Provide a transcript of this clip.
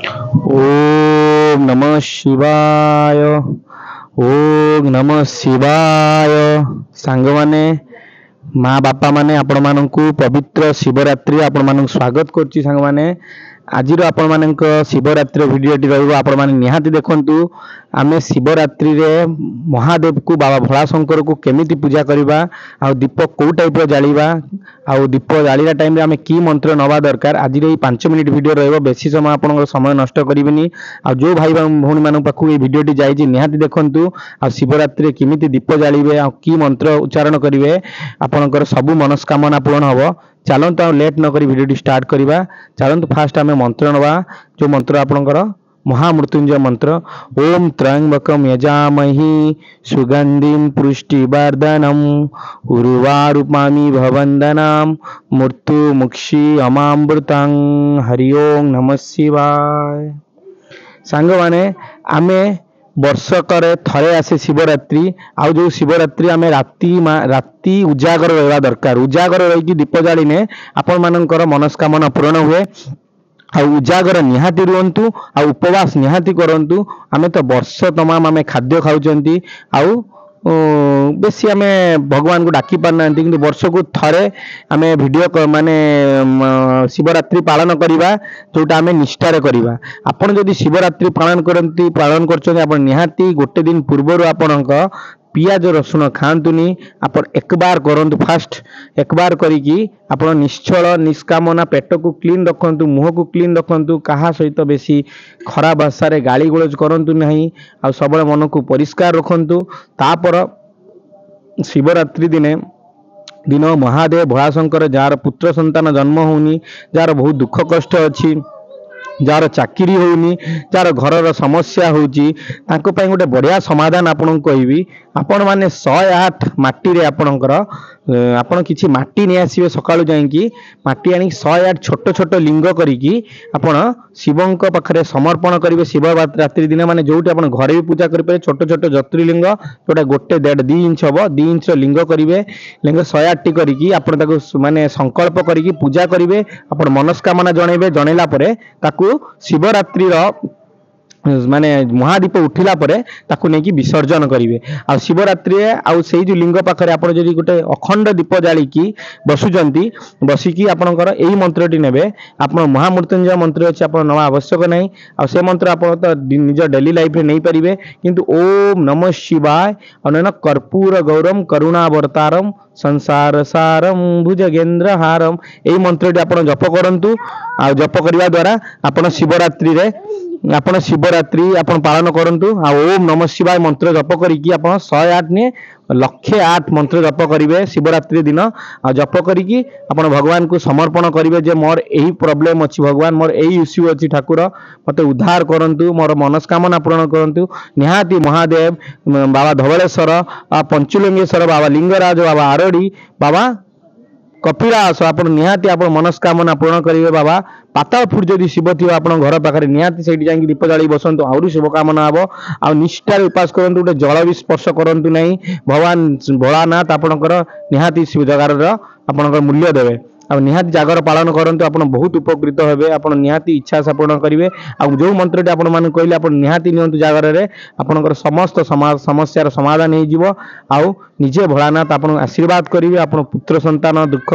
ओम नमः शिवाय। ओम नमः शिवाय। सांग माने माँ बापा माने आपण मानकु पवित्र शिवरात्रि आपण मानकु स्वागत करछि। सांग माने आज आपण मानक शिवरात्रि भिडियोटी रहिबो आपण माने निहाती देखंतु। आमे शिवरात्रि रे महादेव को बाबा भोलाशंकर को केमिति पूजा करबा आ दीप को टाइप रो जालिबा आ दीप जालिरा टाइम रे आमे की मंत्र नवा दरकार आज रे 5 मिनिट वीडियो रहइबो। बेसी समय आपन समय नष्ट करिबिनी। आ जो भाई भौणी मानक पाखु ए वीडियोटी जाईछि निहाती देखंतु। आ शिवरात्रि रे केमिति दीप जालिबे आ की मंत्र उच्चारण करिवे आपनकर सब मनस्कामना पूर्ण हबो। चलंतु आ लेट न करी वीडियो स्टार्ट करबा। चलंतु फास्ट आमे मंत्र नवा। जो मंत्र आपनकर महामृत्युंजय मंत्र ओम त्र्यंबकम यजामहि सुगंधिम पुष्टिवर्धनम उर्वारुकमामि भवन्दनाम मृत्यु मुक्षी अमामृतं। हरि ओम नमः शिवाय। सांग माने आमे वर्षकर थरे आसे शिवरात्रि। आउ जो शिवरात्रि आमे राति उजागर रहवा दरकार। उजागर रही दीप जालिने आपण मानकर मनस्कामना पूर्ण हुए। आ उजागर निहाती रुहंतु आ उपवास निहाती करंतु। आमे तो वर्ष तमाम आमे खाद्य खाउचंती आउ बेसी आमे भगवान को डाकी पार नांती किंतु वर्ष को थरे आमे वीडियो माने शिवरात्रि पालन करिबा जोटा आमे निष्ठारे करिबा। आपण जदि शिवरात्रि पालन करचंती आपण निहाती गोटे दिन पूर्वरु आपणक पियाज रसुण खातुनी। आपण एक बार करंतु फास्ट एक बार करिकी आपण निश्चल निष्कामना पेट को क्लीन रखंतु मुह को क्लीन रखंतु। कहा सहित बेसी खराब भाषा रे गाली गलौज करंतु नहीं आ सबले मन को परिष्कार रखंतु। तापर शिवरात्रि दिन महादेव भोलाशंकर जार पुत्र संतान जन्म होनी जार बहुत दुख कष्ट अछि जार चाकरी होनी जार घर समस्या होची तांको पई गोटे बढ़िया समाधान आपन कहबी। आपण माने 108 माटी रे आपणकर आपण किछि माटी नै आसीबे सकाळु जाईकी माटी आनी 108 छोट छोट लिंग करिकी आपण शिवंक पाखरे समर्पण करिवे। शिवरात्रि दिन माने जोटी आपण घरे भी पूजा करि पारे छोट छोट ज्योतिर्लिंग जोटा गोटे 1.5 इंच हबो 2 इंच लिंग करिवे। लिंग 108 टी करिकी आपण ताको माने संकल्प करिकी पूजा करिवे। आपण मनस्कामना जणैबे जणैला परे ताकू शिवरात्रि रो माने महादीप उठिला परे ताकू नेकी विसर्जन करिवे। आ शिवरात्रि आ सेई जो लिंग पाखरे आपण जदि गोटे अखंड दीप जाली की बसुचंती बसिकी आपणकर एई मंत्रटी नेबे। आपण महामृत्युंजय मंत्र अछि आपण नवा आवश्यक नाही। आ से मंत्र आपण त निज डेली लाइफ रे नै परिबे किंतु ओम नमः शिवाय अनन कर्पूर गौरम करुणावतारम संसार सारम भुजगेंद्र हारम एई मंत्रटी आपण जप करंतु। आ जप करबा द्वारा आपण शिवरात्रि रे आपण शिवरात्रि आपण पालन करंतु। आ ओम नमः शिवाय मंत्र जप करिकी आपण 108 ने 108 मंत्र जप करिवे शिवरात्रि दिन। आ जप करिकी आपण भगवान को समर्पण करिवे जे मोर एही प्रॉब्लम अछि भगवान मोर एही इश्यू अछि ठाकुर मते उद्धार करंतु मोर मनस्कामना पूर्ण करंतु। निहाती महादेव बाबा धवळेश्वर पंचलिंगेश्वर बाबा लिंगराज बाबा आरडी बाबा कपिलास आपण निहाती आपण मनस्कामना पूर्ण करिवे। बाबा पातालपुर जदि शिव थी आपण घर पाखरे निहाती सेठी जाई दीप जाली बसंतु आउरी शुभ कामना हबो। आ निष्ठार उपास करंतु गोटे जल भी स्पर्श करंतु नहीं। भगवान भोलानाथ आपणकर निहाती शिव जगार आपणकर मूल्य देवे। आ निहाती जागर पालन करंतु आपण बहुत उपकृत हेबे। आपण निहाती इच्छा पूर्ण करिवे। आ जो मंत्रटी आपण मान कहले आपण निहाती नियंतु जागर रे आपणकर समस्त समस्यार समाधान हे जिवो। आ निजे भोलानाथ आपण आशीर्वाद करिवे। आपण पुत्र संतान दुख